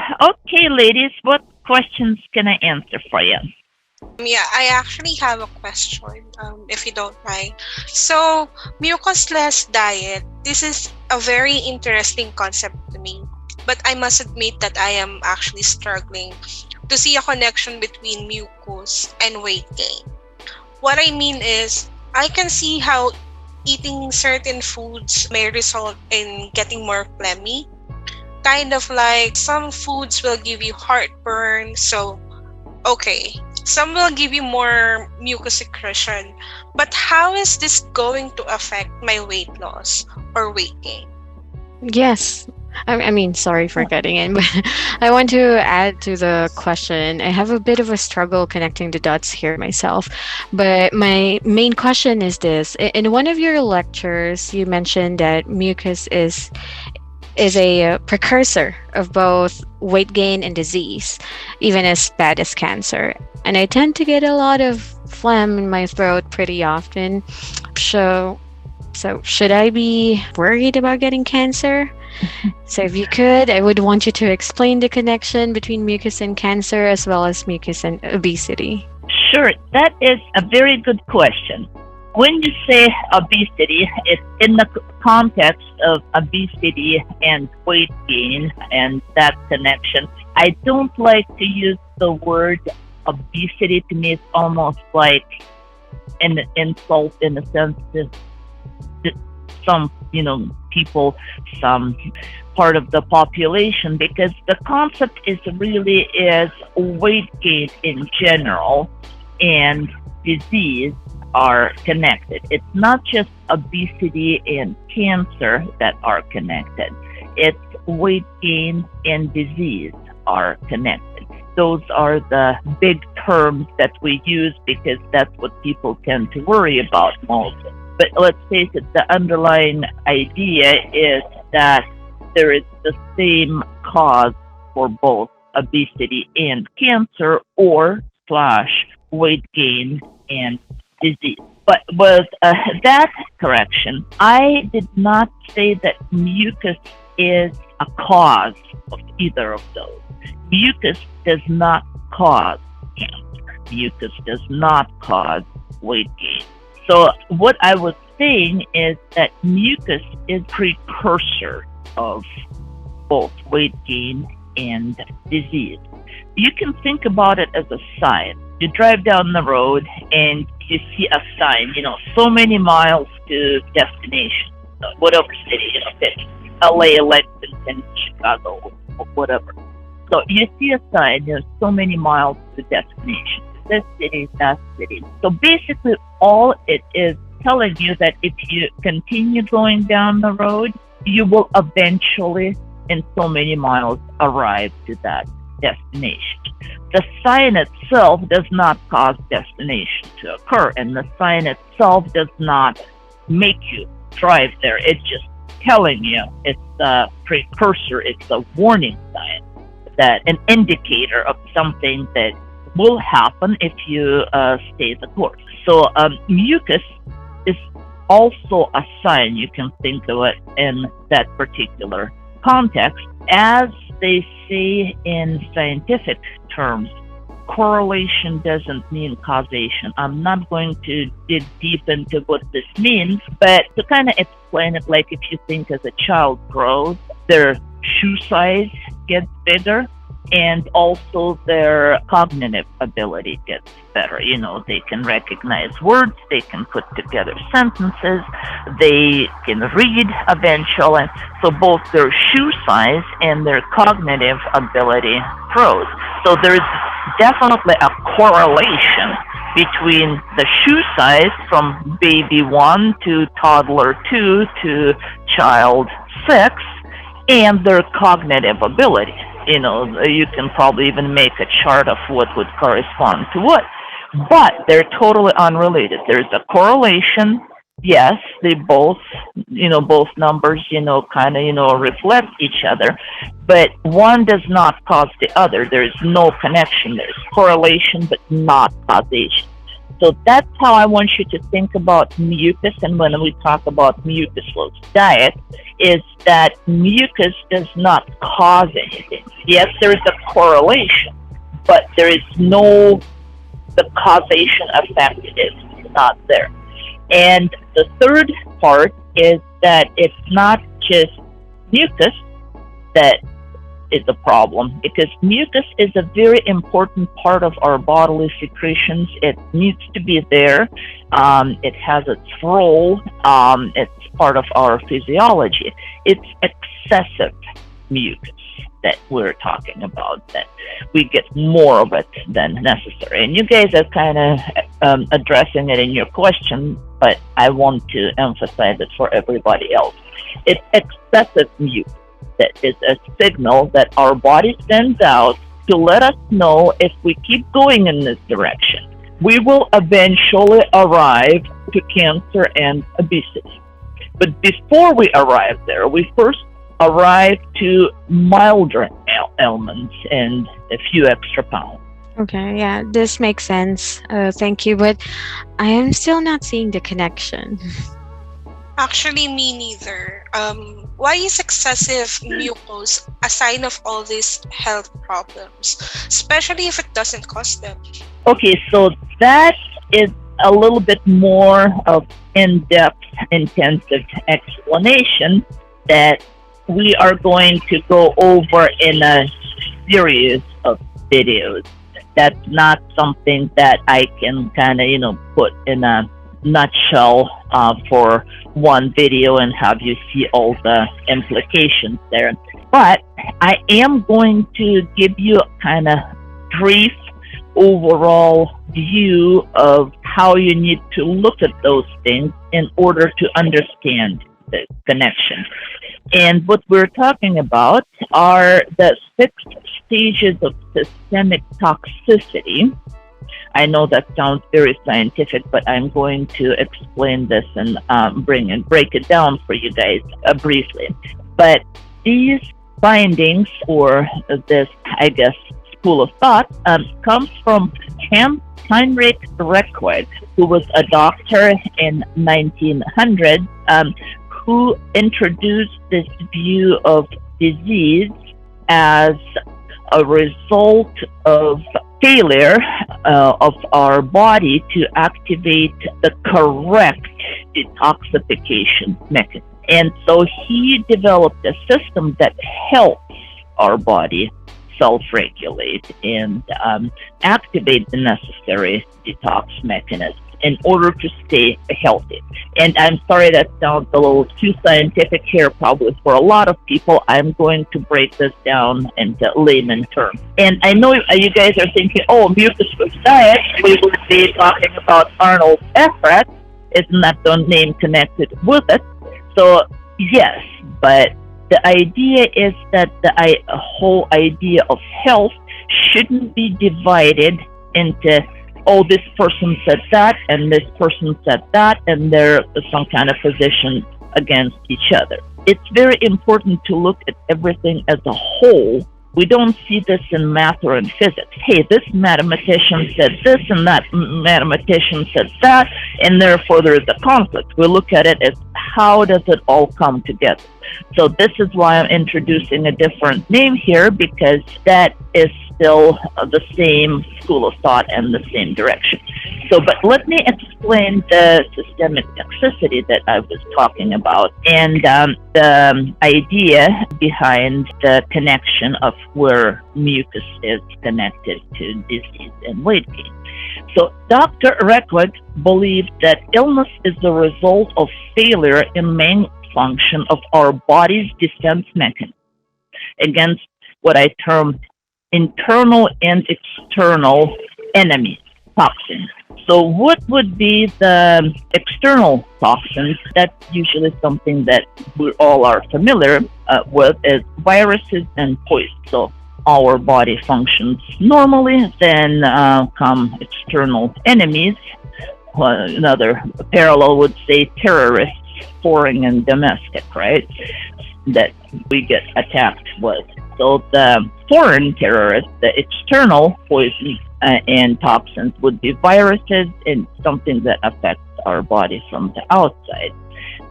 Okay, ladies, what questions can I answer for you? Yeah, I actually have a question, if you don't mind. So, mucusless diet, this is a very interesting concept to me. But I must admit that I am actually struggling to see a connection between mucus and weight gain. What I mean is, I can see how eating certain foods may result in getting more phlegmy. Kind of like some foods will give you heartburn, so okay, some will give you more mucus secretion, but how is this going to affect my weight loss or weight gain? Yes. Sorry for cutting in, but I want to add to the question. I have a bit of a struggle connecting the dots here myself. But my main question is this. In one of your lectures, you mentioned that mucus is a precursor of both weight gain and disease, even as bad as cancer. And I tend to get a lot of phlegm in my throat pretty often. So, so should I be worried about getting cancer? So if you could, I would want you to explain the connection between mucus and cancer as well as mucus and obesity. Sure, that is a very good question. When you say obesity, it's in the context of obesity and weight gain and that connection. I don't like to use the word obesity. To me, it's almost like an insult in the sense that some, people, some part of the population, because the concept is weight gain in general and disease are connected. It's not just obesity and cancer that are connected. It's weight gain and disease are connected. Those are the big terms that we use because that's what people tend to worry about most. But let's face it, the underlying idea is that there is the same cause for both obesity and cancer or slash weight gain and disease. But with that correction, I did not say that mucus is a cause of either of those. Mucus does not cause cancer. Mucus does not cause weight gain. So what I was saying is that mucus is precursor of both weight gain and disease. You can think about it as a sign. You drive down the road and you see a sign, so many miles to destination, whatever city, pick LA, Lexington, Chicago, or whatever. So you see a sign, so many miles to destination, this city, that city. So basically all it is telling you that if you continue going down the road, you will eventually, in so many miles, arrive to that destination. The sign itself does not cause destination to occur, and the sign itself does not make you drive there. It's just telling you. It's a precursor. It's a warning sign, that an indicator of something that will happen if you stay the course. So mucus is also a sign. You can think of it in that particular context. As they say in scientific terms, correlation doesn't mean causation. I'm not going to dig deep into what this means, but to kind of explain it, like if you think as a child grows, their shoe size gets bigger, and also their cognitive ability gets better. They can recognize words, they can put together sentences, they can read eventually. So both their shoe size and their cognitive ability grows. So there's definitely a correlation between the shoe size from baby 1 to toddler 2 to child 6 and their cognitive ability. You can probably even make a chart of what would correspond to what. But they're totally unrelated. There's a correlation. Yes, they both numbers, reflect each other. But one does not cause the other. There's no connection. There's correlation, but not causation. So that's how I want you to think about mucus. And when we talk about mucusless diet, is that mucus does not cause anything. Yes, there is a correlation, but there is no, the causation effect is not there. And the third part is that it's not just mucus that is a problem, because mucus is a very important part of our bodily secretions. It needs to be there. It has its role. It's part of our physiology. It's excessive mucus that we're talking about, that we get more of it than necessary. And you guys are kind of addressing it in your question, but I want to emphasize it for everybody else. It's excessive mucus that is a signal that our body sends out to let us know if we keep going in this direction, we will eventually arrive to cancer and obesity. But before we arrive there, we first arrive to milder ailments and a few extra pounds. Okay, yeah, this makes sense. Thank you, but I am still not seeing the connection. Actually, me neither. Why is excessive mucus a sign of all these health problems, especially if it doesn't cause them? Okay, so that is a little bit more of in-depth, intensive explanation that we are going to go over in a series of videos. That's not something that I can kind of, put in a nutshell for one video and have you see all the implications there. But I am going to give you a kind of brief overall view of how you need to look at those things in order to understand the connection. And what we're talking about are the 6 stages of systemic toxicity. I know that sounds very scientific, but I'm going to explain this and break it down for you guys briefly. But these findings, or this, I guess, school of thought, comes from Heinrich Reckweg, who was a doctor in 1900, who introduced this view of disease as a result of failure of our body to activate the correct detoxification mechanism. And so he developed a system that helps our body self-regulate and activate the necessary detox mechanisms in order to stay healthy. And I'm sorry that sounds a little too scientific here probably for a lot of people. I'm going to break this down into layman terms. And I know you guys are thinking, oh, mucusless diet, we will be talking about Arnold Efrat. Isn't that the name connected with it? So yes, but the idea is that the whole idea of health shouldn't be divided into, oh, this person said that, and this person said that, and they're some kind of position against each other. It's very important to look at everything as a whole. We don't see this in math or in physics. Hey, this mathematician said this, and that mathematician said that, and therefore there is a conflict. We look at it as how does it all come together. So this is why I'm introducing a different name here, because that is still the same school of thought and the same direction. So, but let me explain the systemic toxicity that I was talking about and the idea behind the connection of where mucus is connected to disease and weight gain. So Dr. Reckweg believed that illness is the result of failure in main function of our body's defense mechanism against what I term internal and external enemies, toxins. So what would be the external toxins? That's usually something that we all are familiar with, is viruses and poison. So our body functions normally, then come external enemies. Another parallel would say terrorists, foreign and domestic, right? That we get attacked with. So the foreign terrorists, the external poisons and toxins would be viruses and something that affects our body from the outside.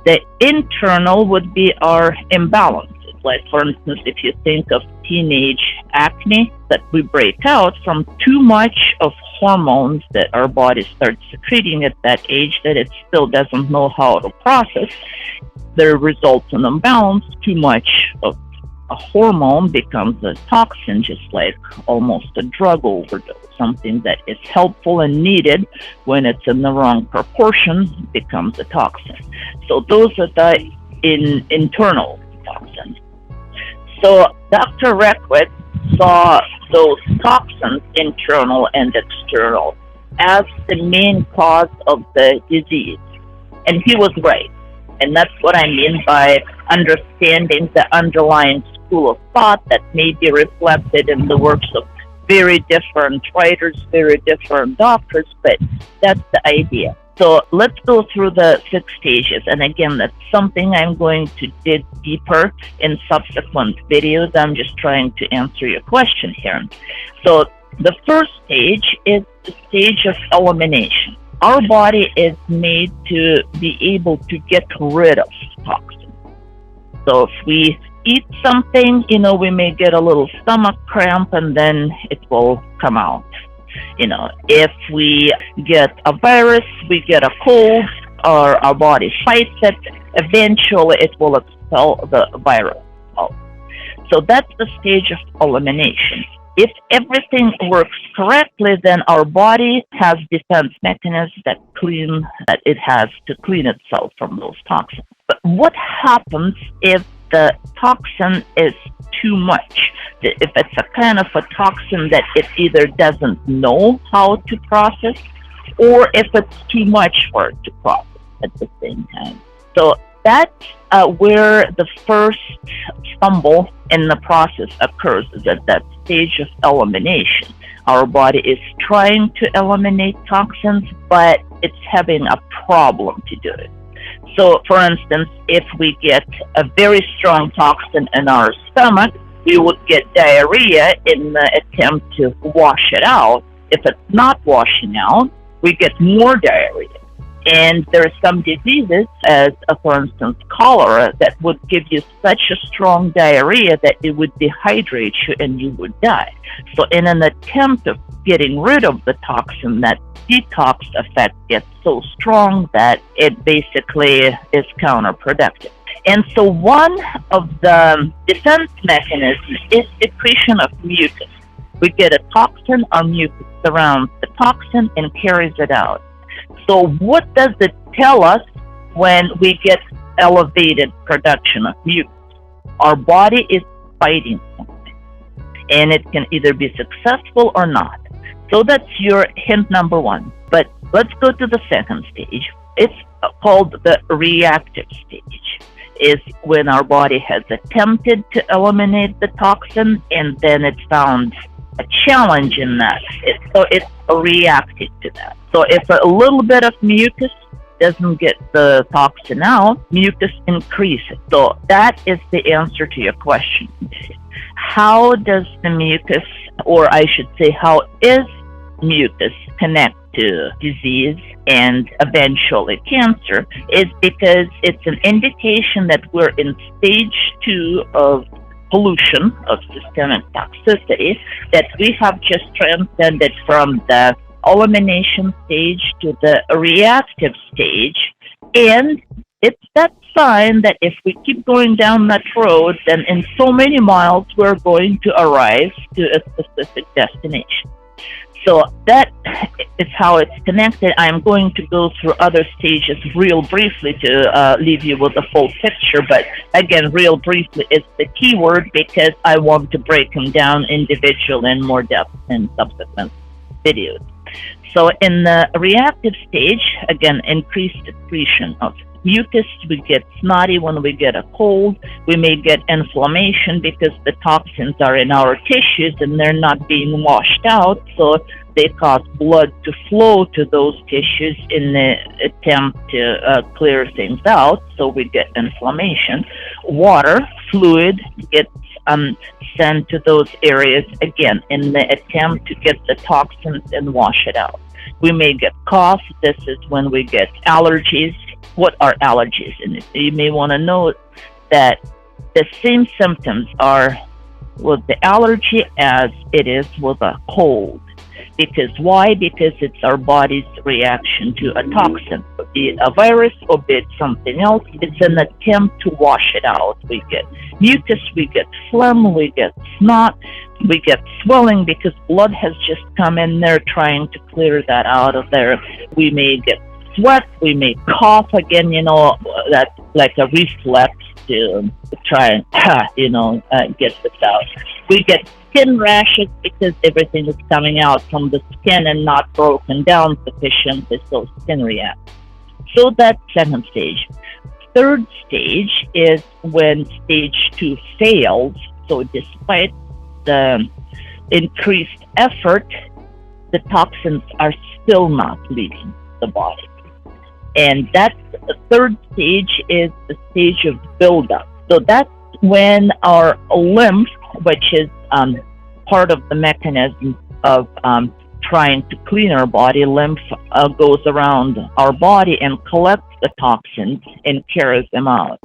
The internal would be our imbalances. Like, for instance, if you think of teenage acne that we break out from too much of hormones that our body starts secreting at that age that it still doesn't know how to process, there results in imbalance. Too much of a hormone becomes a toxin, just like almost a drug overdose. Something that is helpful and needed, when it's in the wrong proportion, becomes a toxin. So those are the internal toxins. So Dr. Reckwitz saw those toxins, internal and external, as the main cause of the disease. And he was right. And that's what I mean by understanding the underlying school of thought that may be reflected in the works of very different writers, very different doctors, but that's the idea. So let's go through the 6 stages. And again, that's something I'm going to dig deeper in subsequent videos. I'm just trying to answer your question here. So the first stage is the stage of elimination. Our body is made to be able to get rid of toxins. So if we eat something, we may get a little stomach cramp and then it will come out. If we get a virus, we get a cold, or our body fights it, eventually it will expel the virus out. So that's the stage of elimination. If everything works correctly, then our body has defense mechanisms that it has to clean itself from those toxins. But what happens if the toxin is too much? If it's a kind of a toxin that it either doesn't know how to process, or if it's too much for it to process at the same time. So that's where the first stumble in the process occurs, is at that stage of elimination. Our body is trying to eliminate toxins, but it's having a problem to do it. So, for instance, if we get a very strong toxin in our stomach, we would get diarrhea in the attempt to wash it out. If it's not washing out, we get more diarrhea. And there are some diseases, as for instance cholera, that would give you such a strong diarrhea that it would dehydrate you and you would die. So in an attempt of getting rid of the toxin, that detox effect gets so strong that it basically is counterproductive. And so one of the defense mechanisms is secretion of mucus. We get a toxin, our mucus surrounds the toxin and carries it out. So what does it tell us when we get elevated production of mucus? Our body is fighting something, and it can either be successful or not. So that's your hint number 1. But let's go to the second stage. It's called the reactive stage. Is when our body has attempted to eliminate the toxin, and then it's found a challenge in that. So it's reacting to that. So if a little bit of mucus doesn't get the toxin out, mucus increases. So that is the answer to your question. How does the mucus, or I should say, how is mucus connect to disease and eventually cancer? Is because it's an indication that we're in stage 2 of pollution, of systemic toxicity, that we have just transcended from the elimination stage to the reactive stage. And it's that sign that if we keep going down that road, then in so many miles we're going to arrive to a specific destination. So that is how it's connected. I'm going to go through other stages real briefly to leave you with a full picture. But again, real briefly is the key word, because I want to break them down individually in more depth in subsequent videos. So in the reactive stage, again, increased secretion of mucus, we get snotty when we get a cold, we may get inflammation because the toxins are in our tissues and they're not being washed out, so they cause blood to flow to those tissues in the attempt to clear things out, so we get inflammation. Water, fluid, gets sent to those areas, again, in the attempt to get the toxins and wash it out. We may get cough. This is when we get allergies. What are allergies? And you may want to know that the same symptoms are with the allergy as it is with a cold. Because why? Because it's our body's reaction to a toxin, be it a virus or be it something else. It's an attempt to wash it out. We get mucus, we get phlegm, we get snot, we get swelling because blood has just come in there trying to clear that out of there. We may get sweat, we may cough again, that's like a reflex to try and get this out. We get skin rashes because everything is coming out from the skin and not broken down sufficiently, so skin reacts. So that's second stage. Third stage is when stage 2 fails. So despite the increased effort, the toxins are still not leaving the body. And that's the third stage is the stage of buildup. So that's when our lymph, which is part of the mechanism of trying to clean our body, lymph goes around our body and collects the toxins and carries them out.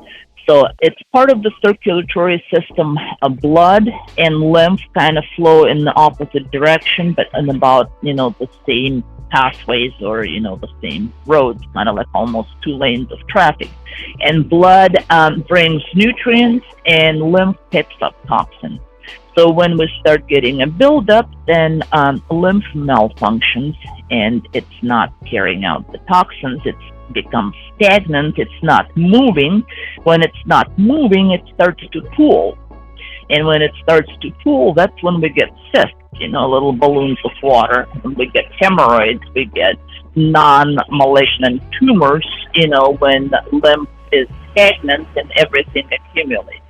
So it's part of the circulatory system. Blood and lymph kind of flow in the opposite direction, but in about, the same pathways or, the same roads, kind of like almost 2 lanes of traffic. And blood brings nutrients and lymph picks up toxins. So when we start getting a buildup, then lymph malfunctions and it's not carrying out the toxins. It becomes stagnant. It's not moving. When it's not moving, it starts to pool. And when it starts to pool, that's when we get cysts, little balloons of water. When we get hemorrhoids, we get non-malignant tumors, when lymph is stagnant and everything accumulates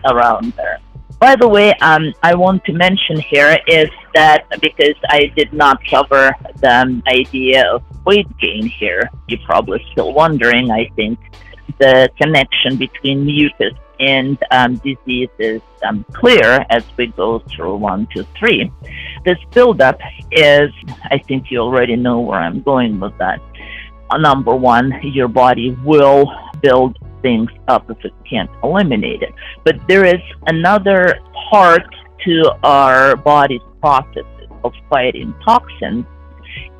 around there. By the way, I want to mention here is that because I did not cover the idea of weight gain here, you're probably still wondering, I think, the connection between mucus and disease is clear as we go through 1, 2, 3. This buildup is, I think you already know where I'm going with that. Number one, your body will build things up if it can't eliminate it. But there is another part to our body's processes of fighting toxins.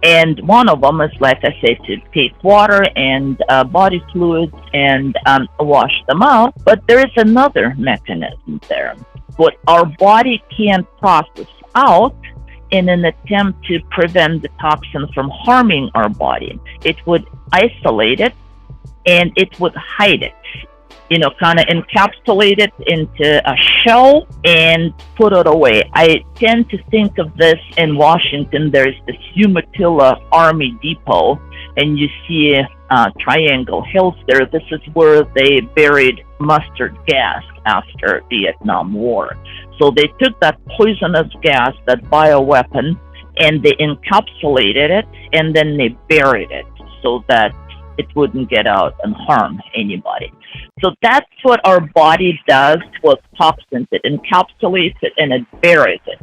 And one of them is, like I say, to take water and body fluids and wash them out. But there is another mechanism there. What our body can't process out in an attempt to prevent the toxin from harming our body, it would isolate it and it would hide it, kind of encapsulate it into a shell and put it away. I tend to think of this in Washington. There's this Umatilla Army Depot, and you see Triangle Hills there. This is where they buried mustard gas after Vietnam War. So they took that poisonous gas, that bioweapon, and they encapsulated it, and then they buried it so that it wouldn't get out and harm anybody. So that's what our body does with toxins. It encapsulates it and it buries it.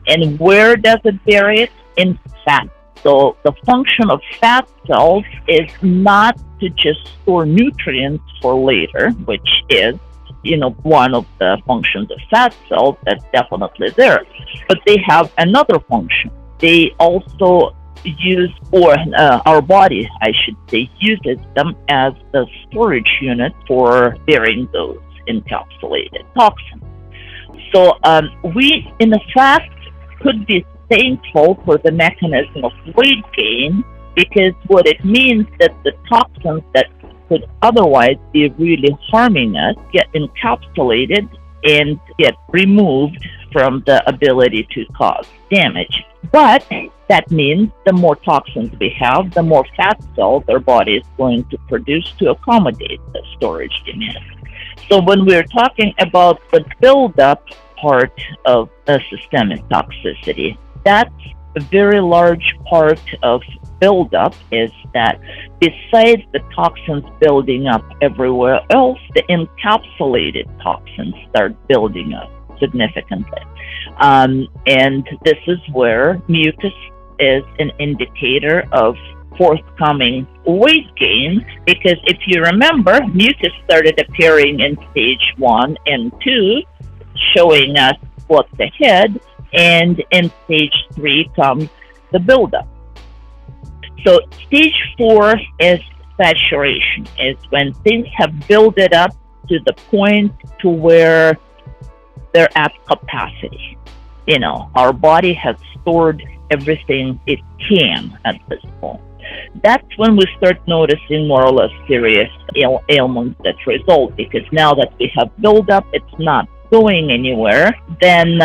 And where does it bury it? In fat. So the function of fat cells is not to just store nutrients for later, which is, one of the functions of fat cells. That's definitely there. But they have another function. They also use, or our body, I should say, uses them as the storage unit for burying those encapsulated toxins. So we, in fact, could be thankful for the mechanism of weight gain, because what it means that the toxins that could otherwise be really harming us get encapsulated and get removed from the ability to cause damage. But that means the more toxins we have, the more fat cells our body is going to produce to accommodate the storage demand. So when we're talking about the buildup part of the systemic toxicity, that's a very large part of buildup, is that besides the toxins building up everywhere else, the encapsulated toxins start building up significantly. And this is where mucus is an indicator of forthcoming weight gain, because if you remember, mucus started appearing in stage 1 and 2, showing us what's ahead, and in stage 3 comes the buildup. So stage 4 is saturation, is when things have built it up to the point to where they're at capacity. You know, our body has stored everything it can at this point. That's when we start noticing more or less serious ailments that result, because now that we have buildup, it's not going anywhere, then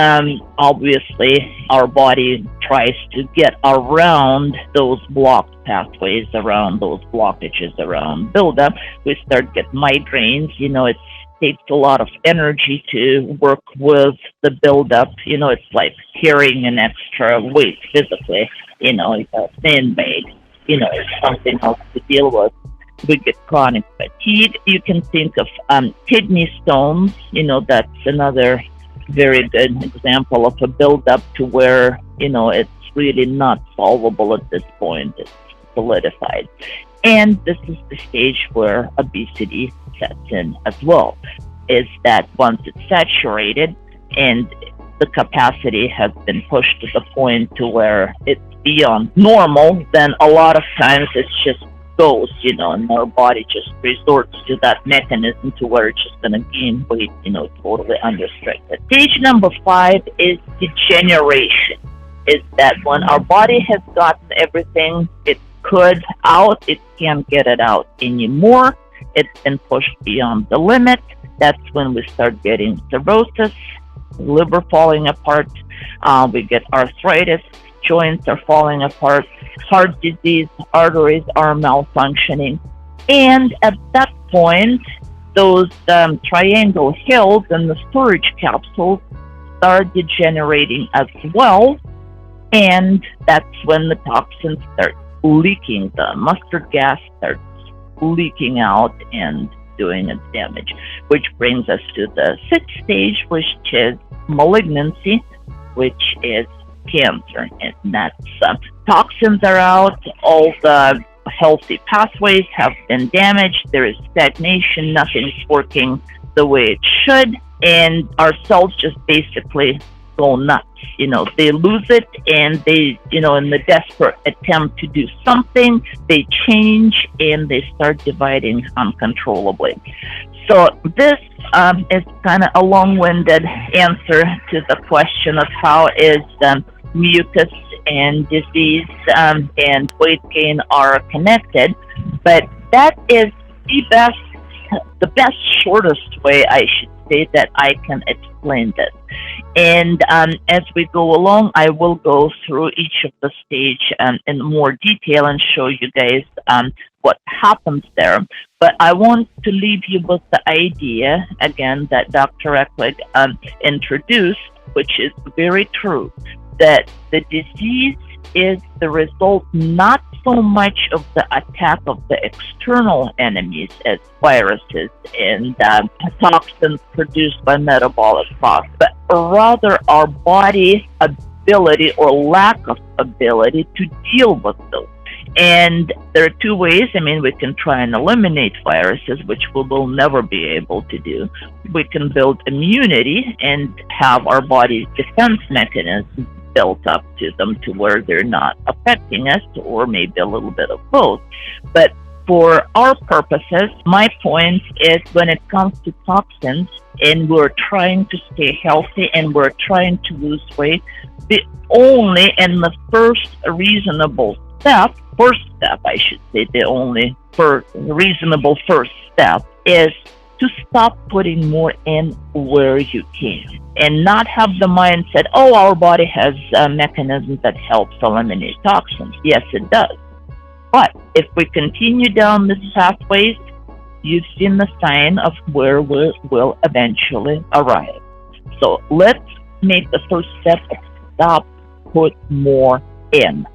obviously our body tries to get around those blocked pathways, around those blockages, around buildup. We start get migraines. You know, it takes a lot of energy to work with the buildup. You know, it's like carrying an extra weight physically. You know, it's a sandbag. You know, it's something else to deal with. We get chronic fatigue. You can think of kidney stones. You know, that's another very good example of a buildup to where, you know, it's really not solvable at this point. It's solidified. And this is the stage where obesity sets in as well, is that once it's saturated and the capacity has been pushed to the point to where it's beyond normal, then a lot of times it's just goes, you know, and our body just resorts to that mechanism to where it's just going to gain weight, you know, totally unrestricted. Stage number 5 is degeneration, is that when our body has gotten everything it could out, it can't get it out anymore. It's been pushed beyond the limit. That's when we start getting cirrhosis, liver falling apart, we get arthritis, joints are falling apart, heart disease, arteries are malfunctioning. And at that point, those triangle hills and the storage capsules start degenerating as well. And that's when the toxins start leaking. The mustard gas starts leaking out and doing its damage, which brings us to the 6th stage, which is malignancy, which is cancer. And that's toxins are out, all the healthy pathways have been damaged, there is stagnation, nothing's working the way it should, and our cells just basically go nuts. You know, they lose it, and they, you know, in the desperate attempt to do something, they change and they start dividing uncontrollably. So this is kind of a long-winded answer to the question of how is mucus and disease and weight gain are connected, but that is the best shortest way, I should say, that I can explain this. And as we go along, I will go through each of the stage in more detail and show you guys what happens there. But I want to leave you with the idea, again, that Dr. Ecklig introduced, which is very true, that the disease is the result not so much of the attack of the external enemies as viruses and toxins produced by metabolic process, but rather our body ability or lack of ability to deal with those. And there are two ways. I mean, we can try and eliminate viruses, which we will never be able to do. We can build immunity and have our body's defense mechanisms built up to them to where they're not affecting us, or maybe a little bit of both. But for our purposes, my point is when it comes to toxins and we're trying to stay healthy and we're trying to lose weight, the only and the first reasonable step, the only reasonable first step is to stop putting more in where you can and not have the mindset, oh, our body has mechanisms that helps eliminate toxins. Yes, it does. But if we continue down this pathways, you've seen the sign of where we will eventually arrive. So let's make the first step of stop, put more in.